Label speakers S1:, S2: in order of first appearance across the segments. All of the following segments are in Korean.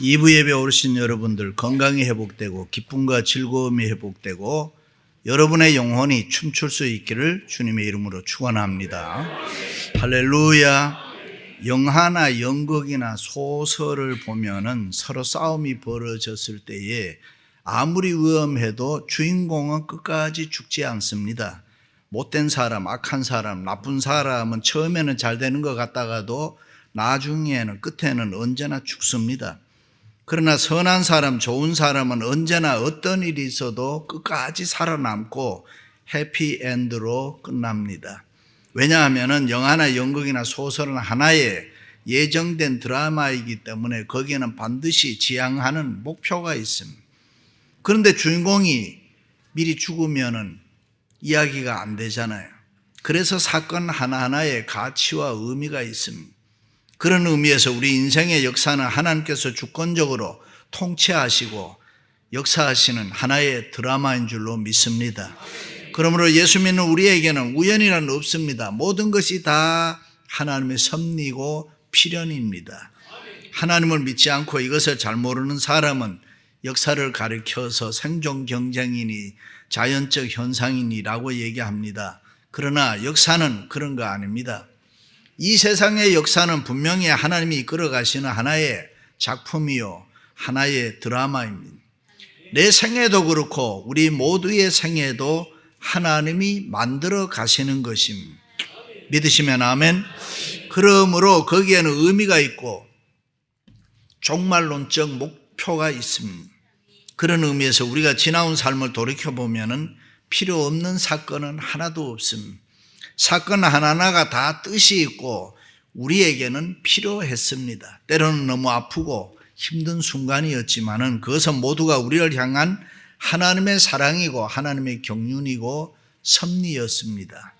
S1: 2부 예배 오르신 여러분들 건강이 회복되고 기쁨과 즐거움이 회복되고 여러분의 영혼이 춤출 수 있기를 주님의 이름으로 축원합니다. 할렐루야. 영화나 연극이나 소설을 보면은 서로 싸움이 벌어졌을 때에 아무리 위험해도 주인공은 끝까지 죽지 않습니다. 못된 사람, 악한 사람, 나쁜 사람은 처음에는 잘 되는 것 같다가도 나중에는 끝에는 언제나 죽습니다. 그러나 선한 사람, 좋은 사람은 언제나 어떤 일이 있어도 끝까지 살아남고 해피엔드로 끝납니다. 왜냐하면 영화나 연극이나 소설은 하나의 예정된 드라마이기 때문에 거기에는 반드시 지향하는 목표가 있습니다. 그런데 주인공이 미리 죽으면 이야기가 안 되잖아요. 그래서 사건 하나하나에 가치와 의미가 있습니다. 그런 의미에서 우리 인생의 역사는 하나님께서 주권적으로 통치하시고 역사하시는 하나의 드라마인 줄로 믿습니다. 그러므로 예수 믿는 우리에게는 우연이란 없습니다. 모든 것이 다 하나님의 섭리고 필연입니다. 하나님을 믿지 않고 이것을 잘 모르는 사람은 역사를 가리켜서 생존 경쟁이니 자연적 현상이니라고 얘기합니다. 그러나 역사는 그런 거 아닙니다. 이 세상의 역사는 분명히 하나님이 이끌어 가시는 하나의 작품이요, 하나의 드라마입니다. 내 생애도 그렇고 우리 모두의 생애도 하나님이 만들어 가시는 것입니다. 믿으시면 아멘. 그러므로 거기에는 의미가 있고 종말론적 목표가 있습니다. 그런 의미에서 우리가 지나온 삶을 돌이켜보면 필요 없는 사건은 하나도 없습니다. 사건 하나하나가 다 뜻이 있고 우리에게는 필요했습니다. 때로는 너무 아프고 힘든 순간이었지만은 그것은 모두가 우리를 향한 하나님의 사랑이고 하나님의 경륜이고 섭리였습니다.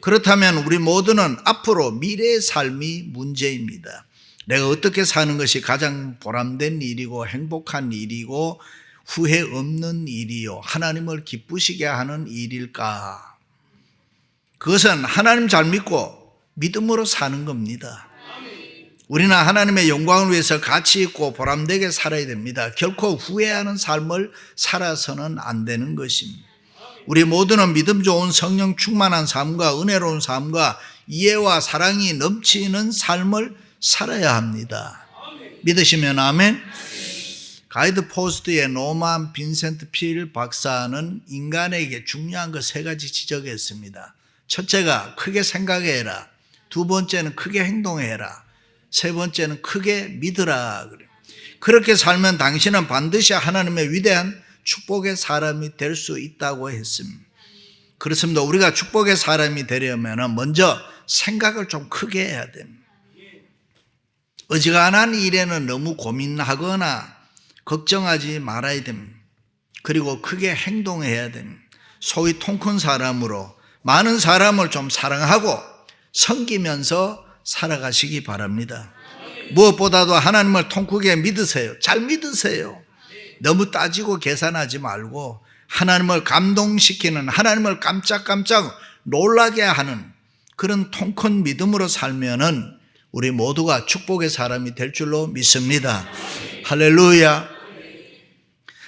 S1: 그렇다면 우리 모두는 앞으로 미래의 삶이 문제입니다. 내가 어떻게 사는 것이 가장 보람된 일이고 행복한 일이고 후회 없는 일이요, 하나님을 기쁘시게 하는 일일까? 그것은 하나님 잘 믿고 믿음으로 사는 겁니다. 우리는 하나님의 영광을 위해서 가치 있고 보람되게 살아야 됩니다. 결코 후회하는 삶을 살아서는 안 되는 것입니다. 우리 모두는 믿음 좋은 성령 충만한 삶과 은혜로운 삶과 이해와 사랑이 넘치는 삶을 살아야 합니다. 믿으시면 아멘. 가이드 포스트의 노만 빈센트 필 박사는 인간에게 중요한 것 3가지 지적했습니다. 첫째가 크게 생각해라. 두 번째는 크게 행동해라. 세 번째는 크게 믿으라. 그렇게 살면 당신은 반드시 하나님의 위대한 축복의 사람이 될 수 있다고 했습니다. 그렇습니다. 우리가 축복의 사람이 되려면 먼저 생각을 좀 크게 해야 됩니다. 어지간한 일에는 너무 고민하거나 걱정하지 말아야 됩니다. 그리고 크게 행동해야 됩니다. 소위 통 큰 사람으로 많은 사람을 좀 사랑하고 섬기면서 살아가시기 바랍니다. 무엇보다도 하나님을 통 크게 믿으세요. 잘 믿으세요. 너무 따지고 계산하지 말고 하나님을 감동시키는, 하나님을 깜짝깜짝 놀라게 하는 그런 통 큰 믿음으로 살면은 우리 모두가 축복의 사람이 될 줄로 믿습니다. 할렐루야.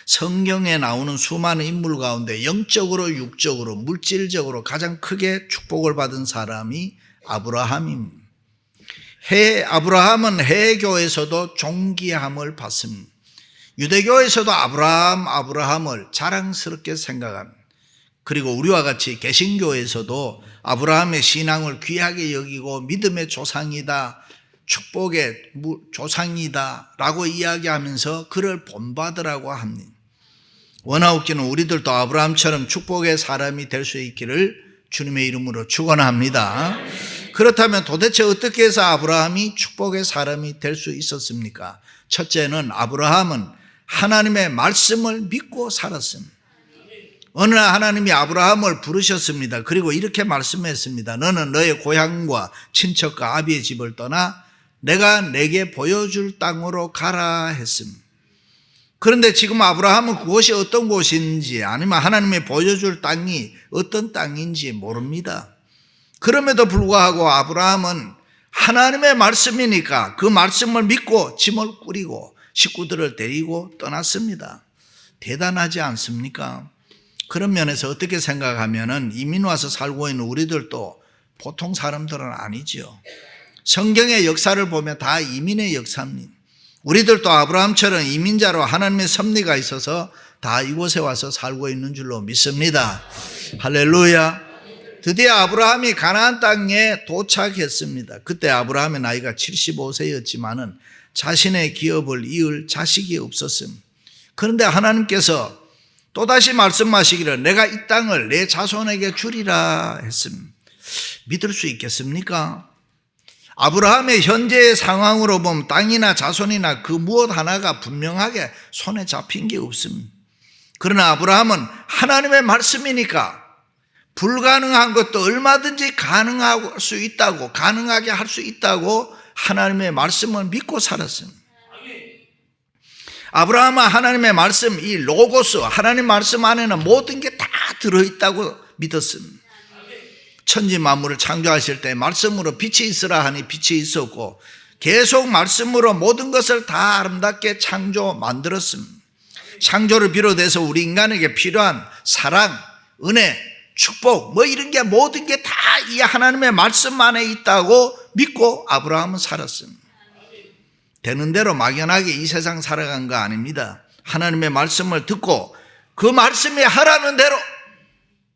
S1: 성경에 나오는 수많은 인물 가운데 영적으로, 육적으로, 물질적으로 가장 크게 축복을 받은 사람이 아브라함입니다. 아브라함은 해교에서도 존귀함을 받습니다. 유대교에서도 아브라함을 자랑스럽게 생각합니다. 그리고 우리와 같이 개신교에서도 아브라함의 신앙을 귀하게 여기고 믿음의 조상이다, 축복의 조상이다 라고 이야기하면서 그를 본받으라고 합니다. 원하옵기는 우리들도 아브라함처럼 축복의 사람이 될 수 있기를 주님의 이름으로 축원합니다. 그렇다면 도대체 어떻게 해서 아브라함이 축복의 사람이 될 수 있었습니까? 첫째는 아브라함은 하나님의 말씀을 믿고 살았습니다. 어느 날 하나님이 아브라함을 부르셨습니다. 그리고 이렇게 말씀했습니다. 너는 너의 고향과 친척과 아비의 집을 떠나 내가 내게 보여줄 땅으로 가라 했습니다. 그런데 지금 아브라함은 그곳이 어떤 곳인지 아니면 하나님이 보여줄 땅이 어떤 땅인지 모릅니다. 그럼에도 불구하고 아브라함은 하나님의 말씀이니까 그 말씀을 믿고 짐을 꾸리고 식구들을 데리고 떠났습니다. 대단하지 않습니까? 그런 면에서 어떻게 생각하면은 이민 와서 살고 있는 우리들도 보통 사람들은 아니죠. 성경의 역사를 보면 다 이민의 역사입니다. 우리들도 아브라함처럼 이민자로 하나님의 섭리가 있어서 다 이곳에 와서 살고 있는 줄로 믿습니다. 할렐루야. 드디어 아브라함이 가나안 땅에 도착했습니다. 그때 아브라함의 나이가 75세였지만은 자신의 기업을 이을 자식이 없었습니다. 그런데 하나님께서 또다시 말씀하시기를 내가 이 땅을 내 자손에게 주리라 했습니다. 믿을 수 있겠습니까? 아브라함의 현재의 상황으로 보면 땅이나 자손이나 그 무엇 하나가 분명하게 손에 잡힌 게 없습니다. 그러나 아브라함은 하나님의 말씀이니까 불가능한 것도 얼마든지 가능할 수 있다고, 가능하게 할 수 있다고 하나님의 말씀을 믿고 살았습니다. 아브라함은 하나님의 말씀, 이 로고스, 하나님 말씀 안에는 모든 게 다 들어있다고 믿었습니다. 천지 만물을 창조하실 때 말씀으로 빛이 있으라 하니 빛이 있었고 계속 말씀으로 모든 것을 다 아름답게 창조 만들었습니다. 창조를 비롯해서 우리 인간에게 필요한 사랑, 은혜, 축복 뭐 이런 게 모든 게 다 이 하나님의 말씀 안에 있다고 믿고 아브라함은 살았습니다. 되는 대로 막연하게 이 세상 살아간 거 아닙니다. 하나님의 말씀을 듣고 그 말씀이 하라는 대로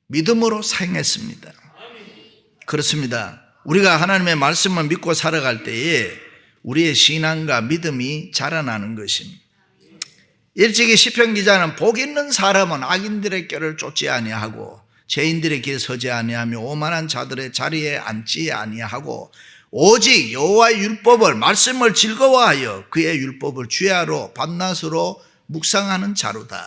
S1: 믿음으로 행했습니다. 그렇습니다. 우리가 하나님의 말씀을 믿고 살아갈 때에 우리의 신앙과 믿음이 자라나는 것입니다. 일찍이 시편 기자는 복 있는 사람은 악인들의 꾀를 쫓지 아니하고 죄인들의 길에 서지 아니하며 오만한 자들의 자리에 앉지 아니하고 오직 여호와의 율법을 말씀을 즐거워하여 그의 율법을 주야로 밤낮으로 묵상하는 자로다.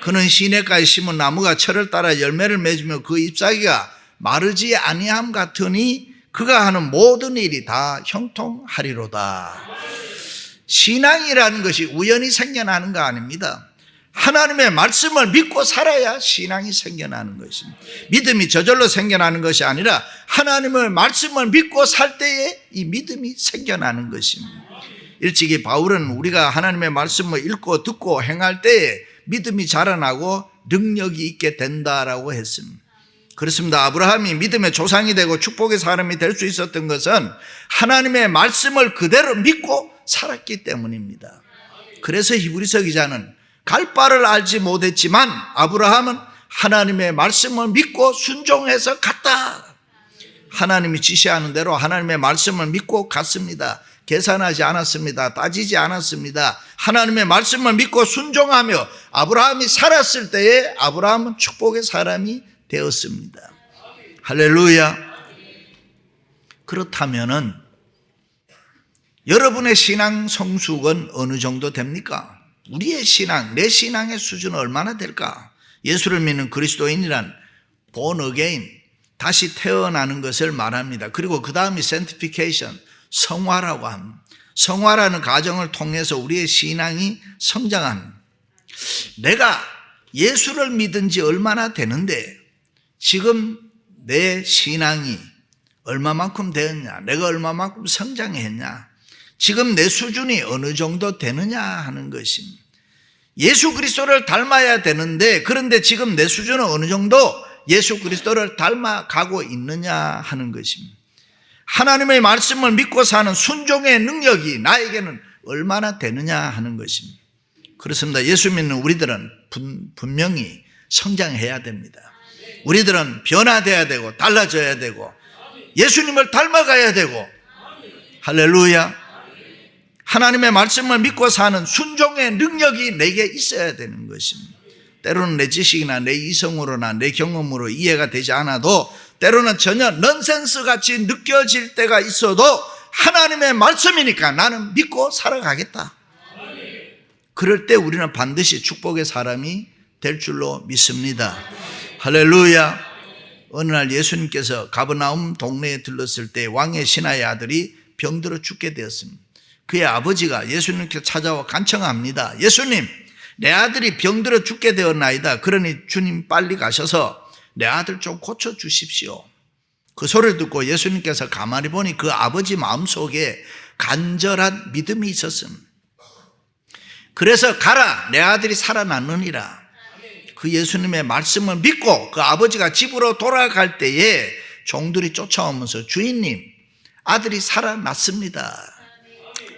S1: 그는 시냇가에 심은 나무가 철을 따라 열매를 맺으며 그 잎사귀가 마르지 아니함 같으니 그가 하는 모든 일이 다 형통하리로다. 신앙이라는 것이 우연히 생겨나는 거 아닙니다. 하나님의 말씀을 믿고 살아야 신앙이 생겨나는 것입니다. 믿음이 저절로 생겨나는 것이 아니라 하나님의 말씀을 믿고 살 때에 이 믿음이 생겨나는 것입니다. 일찍이 바울은 우리가 하나님의 말씀을 읽고 듣고 행할 때에 믿음이 자라나고 능력이 있게 된다라고 했습니다. 그렇습니다. 아브라함이 믿음의 조상이 되고 축복의 사람이 될 수 있었던 것은 하나님의 말씀을 그대로 믿고 살았기 때문입니다. 그래서 히브리서 기자는 갈 바를 알지 못했지만 아브라함은 하나님의 말씀을 믿고 순종해서 갔다. 하나님이 지시하는 대로 하나님의 말씀을 믿고 갔습니다. 계산하지 않았습니다. 따지지 않았습니다. 하나님의 말씀을 믿고 순종하며 아브라함이 살았을 때에 아브라함은 축복의 사람이 되었습니다. 할렐루야. 그렇다면은 여러분의 신앙 성숙은 어느 정도 됩니까? 우리의 신앙, 내 신앙의 수준은 얼마나 될까? 예수를 믿는 그리스도인이란 born again, 다시 태어나는 것을 말합니다. 그리고 그 다음이 sanctification, 성화라고 합니다. 성화라는 과정을 통해서 우리의 신앙이 성장합니다. 내가 예수를 믿은 지 얼마나 되는데 지금 내 신앙이 얼마만큼 되었냐, 내가 얼마만큼 성장했냐, 지금 내 수준이 어느 정도 되느냐 하는 것입니다. 예수 그리스도를 닮아야 되는데 그런데 지금 내 수준은 어느 정도 예수 그리스도를 닮아가고 있느냐 하는 것입니다. 하나님의 말씀을 믿고 사는 순종의 능력이 나에게는 얼마나 되느냐 하는 것입니다. 그렇습니다. 예수 믿는 우리들은 분명히 성장해야 됩니다. 우리들은 변화돼야 되고 달라져야 되고 예수님을 닮아가야 되고 할렐루야. 하나님의 말씀을 믿고 사는 순종의 능력이 내게 있어야 되는 것입니다. 때로는 내 지식이나 내 이성으로나 내 경험으로 이해가 되지 않아도 때로는 전혀 넌센스 같이 느껴질 때가 있어도 하나님의 말씀이니까 나는 믿고 살아가겠다. 그럴 때 우리는 반드시 축복의 사람이 될 줄로 믿습니다. 할렐루야. 어느 날 예수님께서 가버나움 동네에 들렀을 때 왕의 신하의 아들이 병들어 죽게 되었습니다. 그의 아버지가 예수님께 찾아와 간청합니다. 예수님, 내 아들이 병들어 죽게 되었나이다. 그러니 주님 빨리 가셔서 내 아들 좀 고쳐주십시오. 그 소리를 듣고 예수님께서 가만히 보니 그 아버지 마음속에 간절한 믿음이 있었습니다. 그래서 가라, 내 아들이 살아났느니라. 그 예수님의 말씀을 믿고 그 아버지가 집으로 돌아갈 때에 종들이 쫓아오면서 주인님, 아들이 살아났습니다.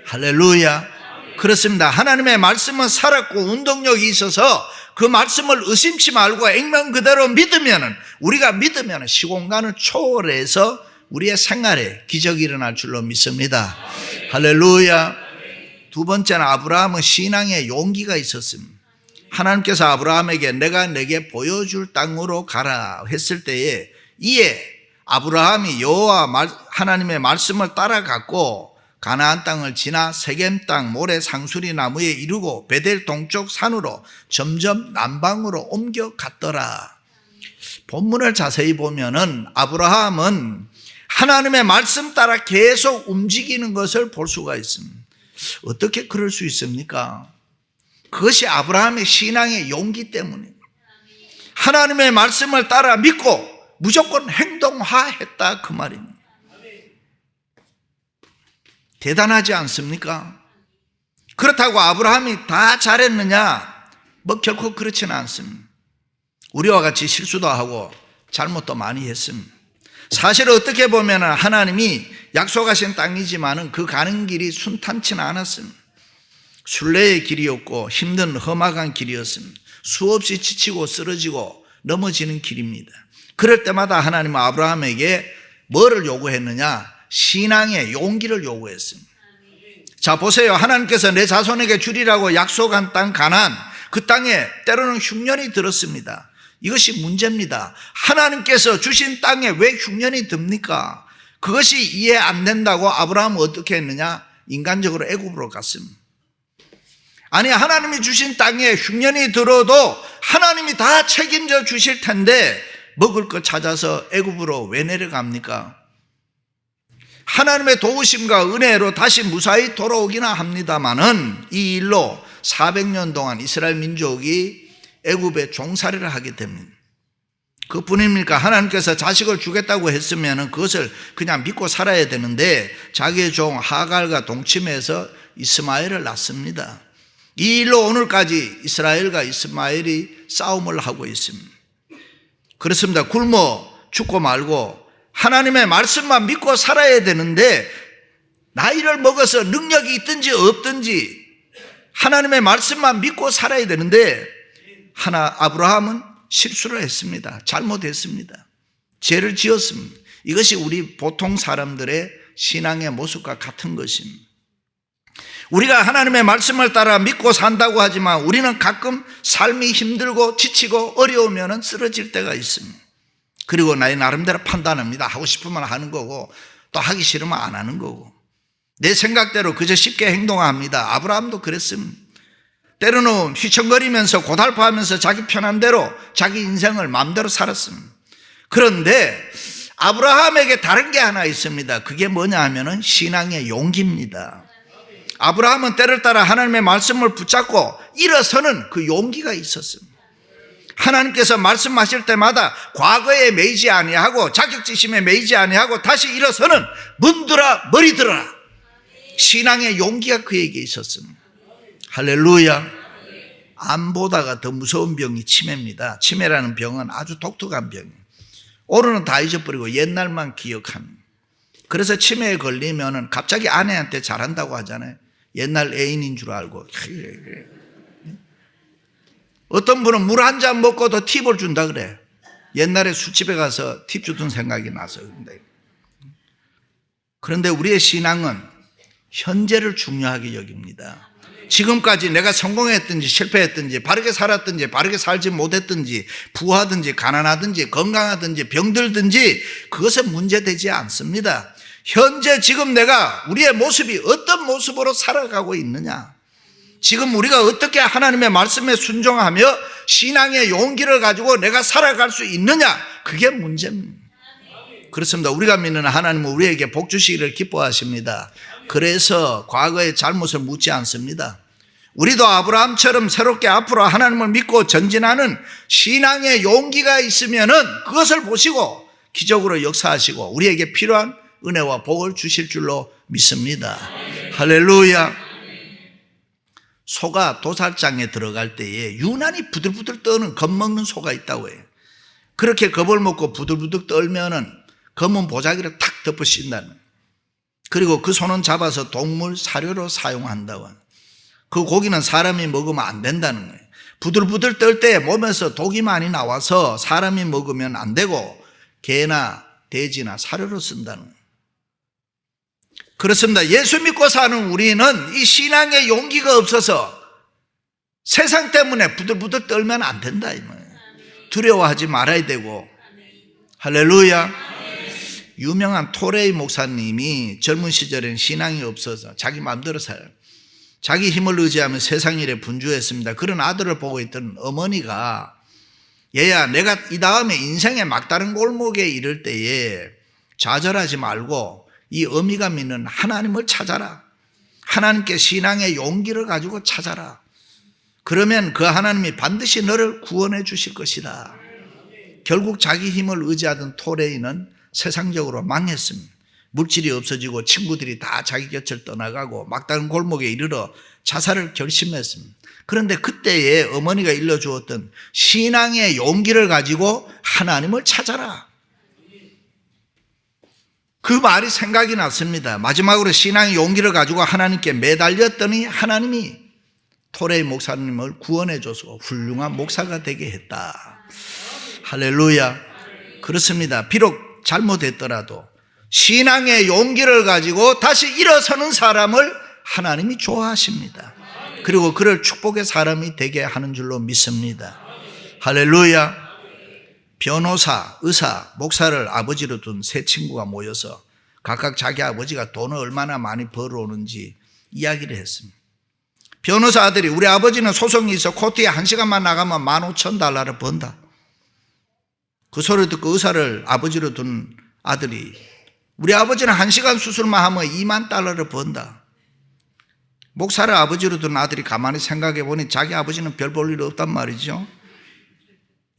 S1: 할렐루야. 그렇습니다. 하나님의 말씀은 살았고 운동력이 있어서 그 말씀을 의심치 말고 액면 그대로 믿으면, 우리가 믿으면 시공간을 초월해서 우리의 생활에 기적이 일어날 줄로 믿습니다. 할렐루야. 두 번째는 아브라함은 신앙의 용기가 있었습니다. 하나님께서 아브라함에게 내가 내게 보여줄 땅으로 가라 했을 때에 이에 아브라함이 여호와 하나님의 말씀을 따라갔고 가나안 땅을 지나 세겜 땅 모래 상수리 나무에 이르고 베델 동쪽 산으로 점점 남방으로 옮겨갔더라. 본문을 자세히 보면은 아브라함은 하나님의 말씀 따라 계속 움직이는 것을 볼 수가 있습니다. 어떻게 그럴 수 있습니까? 그것이 아브라함의 신앙의 용기 때문입니다. 하나님의 말씀을 따라 믿고 무조건 행동화했다 그 말입니다. 대단하지 않습니까? 그렇다고 아브라함이 다 잘했느냐? 뭐 결코 그렇지는 않습니다. 우리와 같이 실수도 하고 잘못도 많이 했습니다. 사실 어떻게 보면 하나님이 약속하신 땅이지만은 그 가는 길이 순탄치는 않았습니다. 순례의 길이었고 힘든 험악한 길이었습니다. 수없이 지치고 쓰러지고 넘어지는 길입니다. 그럴 때마다 하나님은 아브라함에게 뭐를 요구했느냐? 신앙의 용기를 요구했습니다. 자, 보세요. 하나님께서 내 자손에게 주리라고 약속한 땅 가나안, 그 땅에 때로는 흉년이 들었습니다. 이것이 문제입니다. 하나님께서 주신 땅에 왜 흉년이 듭니까? 그것이 이해 안 된다고 아브라함은 어떻게 했느냐? 인간적으로 애굽으로 갔습니다. 아니, 하나님이 주신 땅에 흉년이 들어도 하나님이 다 책임져 주실 텐데 먹을 것 찾아서 애굽으로 왜 내려갑니까? 하나님의 도우심과 은혜로 다시 무사히 돌아오기나 합니다마는 이 일로 400년 동안 이스라엘 민족이 애굽에 종살이를 하게 됩니다. 그뿐입니까? 하나님께서 자식을 주겠다고 했으면 그것을 그냥 믿고 살아야 되는데 자기의 종 하갈과 동침해서 이스마엘을 낳습니다. 이 일로 오늘까지 이스라엘과 이스마엘이 싸움을 하고 있습니다. 그렇습니다. 굶어 죽고 말고 하나님의 말씀만 믿고 살아야 되는데 나이를 먹어서 능력이 있든지 없든지 하나님의 말씀만 믿고 살아야 되는데 아브라함은 실수를 했습니다. 잘못했습니다. 죄를 지었습니다. 이것이 우리 보통 사람들의 신앙의 모습과 같은 것입니다. 우리가 하나님의 말씀을 따라 믿고 산다고 하지만 우리는 가끔 삶이 힘들고 지치고 어려우면 쓰러질 때가 있습니다. 그리고 나의 나름대로 판단합니다. 하고 싶으면 하는 거고 또 하기 싫으면 안 하는 거고 내 생각대로 그저 쉽게 행동합니다. 아브라함도 그랬습니다. 때로는 휘청거리면서 고달파하면서 자기 편한 대로 자기 인생을 마음대로 살았습니다. 그런데 아브라함에게 다른 게 하나 있습니다. 그게 뭐냐 하면은 신앙의 용기입니다. 아브라함은 때를 따라 하나님의 말씀을 붙잡고 일어서는 그 용기가 있었습니다. 하나님께서 말씀하실 때마다 과거에 매이지 아니하고 자격지심에 매이지 아니하고 다시 일어서는 문들아 머리 들어라. 신앙의 용기가 그에게 있었습니다. 할렐루야. 안 보다가 더 무서운 병이 치매입니다. 치매라는 병은 아주 독특한 병이에요. 오늘은 다 잊어버리고 옛날만 기억합니다. 그래서 치매에 걸리면 갑자기 아내한테 잘한다고 하잖아요. 옛날 애인인 줄 알고. 어떤 분은 물 한 잔 먹고도 팁을 준다 그래. 옛날에 술집에 가서 팁 주던 생각이 나서. 그런데 우리의 신앙은 현재를 중요하게 여깁니다. 지금까지 내가 성공했든지 실패했든지 바르게 살았든지 바르게 살지 못했든지 부하든지 가난하든지 건강하든지 병들든지 그것은 문제되지 않습니다. 현재 지금 내가 우리의 모습이 어떤 모습으로 살아가고 있느냐, 지금 우리가 어떻게 하나님의 말씀에 순종하며 신앙의 용기를 가지고 내가 살아갈 수 있느냐, 그게 문제입니다. 그렇습니다. 우리가 믿는 하나님은 우리에게 복 주시기를 기뻐하십니다. 그래서 과거의 잘못을 묻지 않습니다. 우리도 아브라함처럼 새롭게 앞으로 하나님을 믿고 전진하는 신앙의 용기가 있으면은 그것을 보시고 기적으로 역사하시고 우리에게 필요한 은혜와 복을 주실 줄로 믿습니다. 할렐루야. 소가 도살장에 들어갈 때에 유난히 부들부들 떠는 겁먹는 소가 있다고 해요. 그렇게 겁을 먹고 부들부들 떨면은 검은 보자기를 탁 덮어 씌운다는 거예요. 그리고 그 소는 잡아서 동물 사료로 사용한다고 해요. 그 고기는 사람이 먹으면 안 된다는 거예요. 부들부들 떨 때 몸에서 독이 많이 나와서 사람이 먹으면 안 되고 개나 돼지나 사료로 쓴다는 거예요. 그렇습니다. 예수 믿고 사는 우리는 이 신앙의 용기가 없어서 세상 때문에 부들부들 떨면 안 된다 이 말이에요. 두려워하지 말아야 되고. 할렐루야. 유명한 토레이 목사님이 젊은 시절엔 신앙이 없어서 자기 마음대로 살아요. 자기 힘을 의지하며 세상 일에 분주했습니다. 그런 아들을 보고 있던 어머니가 얘야, 내가 이 다음에 인생의 막다른 골목에 이를 때에 좌절하지 말고 이 어미가 믿는 하나님을 찾아라. 하나님께 신앙의 용기를 가지고 찾아라. 그러면 그 하나님이 반드시 너를 구원해 주실 것이다. 결국 자기 힘을 의지하던 토레이는 세상적으로 망했습니다. 물질이 없어지고 친구들이 다 자기 곁을 떠나가고 막다른 골목에 이르러 자살을 결심했습니다. 그런데 그때에 어머니가 일러주었던 신앙의 용기를 가지고 하나님을 찾아라. 그 말이 생각이 났습니다. 마지막으로 신앙의 용기를 가지고 하나님께 매달렸더니 하나님이 토레이 목사님을 구원해 줘서 훌륭한 목사가 되게 했다. 할렐루야. 그렇습니다. 비록 잘못했더라도 신앙의 용기를 가지고 다시 일어서는 사람을 하나님이 좋아하십니다. 그리고 그를 축복의 사람이 되게 하는 줄로 믿습니다. 할렐루야. 변호사, 의사, 목사를 아버지로 둔 세 친구가 모여서 각각 자기 아버지가 돈을 얼마나 많이 벌어오는지 이야기를 했습니다. 변호사 아들이 우리 아버지는 소송이 있어 코트에 1시간만 나가면 $15,000를 번다. 그 소리 듣고 의사를 아버지로 둔 아들이 우리 아버지는 1시간 수술만 하면 $20,000를 번다. 목사를 아버지로 둔 아들이 가만히 생각해 보니 자기 아버지는 별 볼 일 없단 말이죠.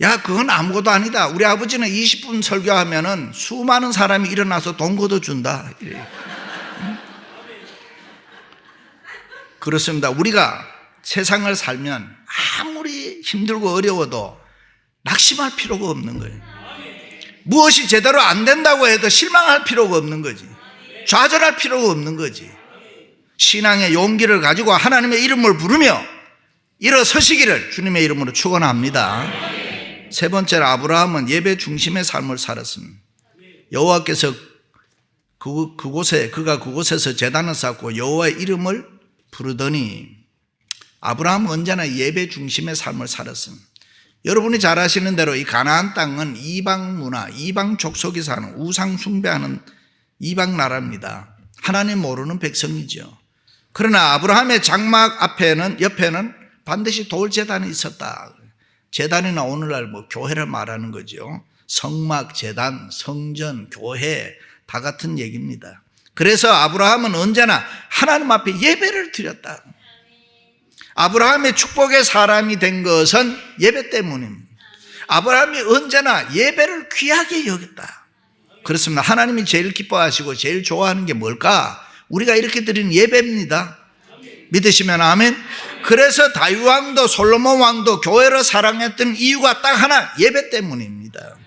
S1: 야, 그건 아무것도 아니다. 우리 아버지는 20분 설교하면은 수많은 사람이 일어나서 돈 걷어준다. 그렇습니다. 우리가 세상을 살면 아무리 힘들고 어려워도 낙심할 필요가 없는 거예요. 무엇이 제대로 안 된다고 해도 실망할 필요가 없는 거지. 좌절할 필요가 없는 거지. 신앙의 용기를 가지고 하나님의 이름을 부르며 일어서시기를 주님의 이름으로 축원합니다. 세 번째로 아브라함은 예배 중심의 삶을 살았습니다. 여호와께서 그가 그곳에서 제단을 쌓고 여호와의 이름을 부르더니 아브라함은 언제나 예배 중심의 삶을 살았습니다. 여러분이 잘 아시는 대로 이 가나안 땅은 이방 문화, 이방 족속이 사는 우상 숭배하는 이방 나라입니다. 하나님 모르는 백성이죠. 그러나 아브라함의 장막 옆에는 반드시 돌제단이 있었다. 제단이나 오늘날 교회를 말하는 거죠. 성막, 제단, 성전, 교회 다 같은 얘기입니다. 그래서 아브라함은 언제나 하나님 앞에 예배를 드렸다. 아브라함의 축복의 사람이 된 것은 예배 때문입니다. 아브라함이 언제나 예배를 귀하게 여겼다. 그렇습니다. 하나님이 제일 기뻐하시고 제일 좋아하는 게 뭘까? 우리가 이렇게 드리는 예배입니다. 믿으시면 아멘. 그래서 다윗 왕도 솔로몬 왕도 교회를 사랑했던 이유가 딱 하나, 예배 때문입니다.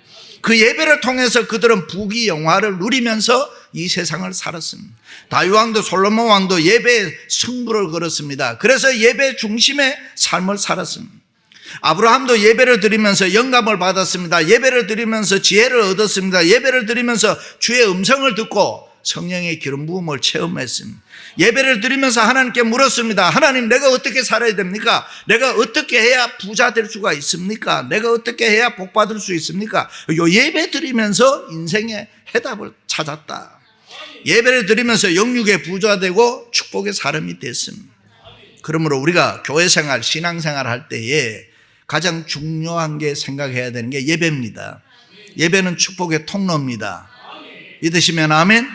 S1: 그 예배를 통해서 그들은 부귀 영화를 누리면서 이 세상을 살았습니다. 다윗 왕도 솔로몬 왕도 예배에 승부를 걸었습니다. 그래서 예배 중심의 삶을 살았습니다. 아브라함도 예배를 드리면서 영감을 받았습니다. 예배를 드리면서 지혜를 얻었습니다. 예배를 드리면서 주의 음성을 듣고 성령의 기름 부음을 체험했습니다. 예배를 드리면서 하나님께 물었습니다. 하나님, 내가 어떻게 살아야 됩니까? 내가 어떻게 해야 부자 될 수가 있습니까? 내가 어떻게 해야 복 받을 수 있습니까? 요 예배 드리면서 인생의 해답을 찾았다. 예배를 드리면서 영육의 부자 되고 축복의 사람이 됐습니다. 그러므로 우리가 교회 생활, 신앙 생활 할 때에 가장 중요한 게 생각해야 되는 게 예배입니다. 예배는 축복의 통로입니다. 믿으시면 아멘.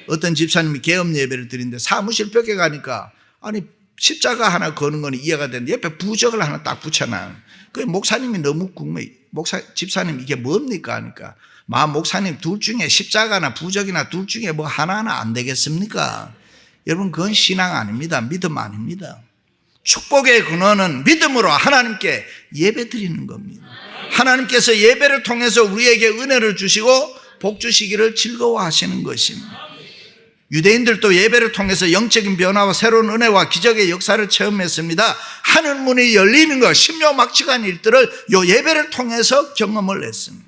S1: 어떤 집사님이 계엄 예배를 드리는데 사무실 벽에 가니까 아니 십자가 하나 거는 건 이해가 되는데 옆에 부적을 하나 딱 붙여놔. 그 목사님이 너무 궁금해. 집사님 이게 뭡니까 하니까 목사님 둘 중에 십자가나 부적이나 둘 중에 뭐 하나는 안 되겠습니까? 여러분 그건 신앙 아닙니다. 믿음 아닙니다. 축복의 근원은 믿음으로 하나님께 예배 드리는 겁니다. 하나님께서 예배를 통해서 우리에게 은혜를 주시고 복 주시기를 즐거워하시는 것입니다. 유대인들도 예배를 통해서 영적인 변화와 새로운 은혜와 기적의 역사를 체험했습니다. 하늘 문이 열리는 것, 심요막측한 일들을 이 예배를 통해서 경험을 했습니다.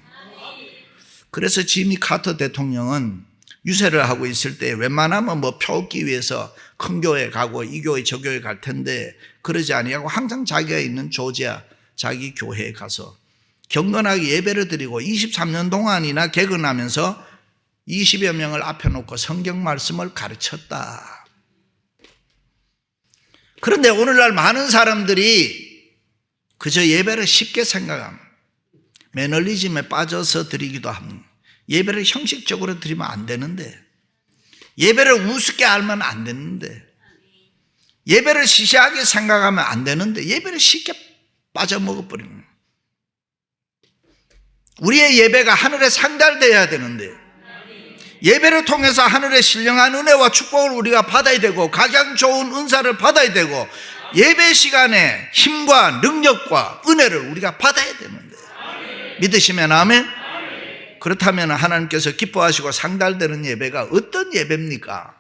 S1: 그래서 지미 카터 대통령은 유세를 하고 있을 때 웬만하면 표 얻기 위해서 큰 교회 가고 이 교회 저 교회 갈 텐데 그러지 아니하고 항상 자기가 있는 조지아 자기 교회에 가서 경건하게 예배를 드리고 23년 동안이나 개근하면서 20여 명을 앞에 놓고 성경 말씀을 가르쳤다. 그런데 오늘날 많은 사람들이 그저 예배를 쉽게 생각합니다. 매너리즘에 빠져서 드리기도 합니다. 예배를 형식적으로 드리면 안 되는데, 예배를 우습게 알면 안 되는데, 예배를 시시하게 생각하면 안 되는데 예배를 쉽게 빠져먹어버립니다. 우리의 예배가 하늘에 상달되어야 되는데, 예배를 통해서 하늘의 신령한 은혜와 축복을 우리가 받아야 되고 가장 좋은 은사를 받아야 되고 예배 시간에 힘과 능력과 은혜를 우리가 받아야 되는데, 믿으시면 아멘? 그렇다면 하나님께서 기뻐하시고 상달되는 예배가 어떤 예배입니까?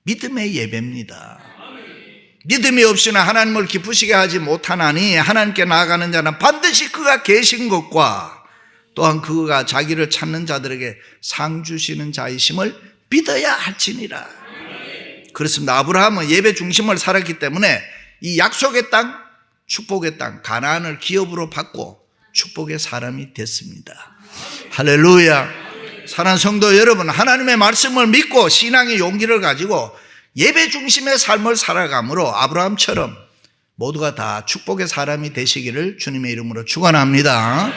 S1: 믿음의 예배입니다. 믿음이 없이는 하나님을 기쁘시게 하지 못하나니 하나님께 나아가는 자는 반드시 그가 계신 것과 또한 그가 자기를 찾는 자들에게 상 주시는 자이심을 믿어야 할지니라. 그렇습니다. 아브라함은 예배 중심을 살았기 때문에 이 약속의 땅, 축복의 땅, 가나안을 기업으로 받고 축복의 사람이 됐습니다. 할렐루야. 사랑하는 성도 여러분, 하나님의 말씀을 믿고 신앙의 용기를 가지고 예배 중심의 삶을 살아감으로 아브라함처럼 모두가 다 축복의 사람이 되시기를 주님의 이름으로 축원합니다.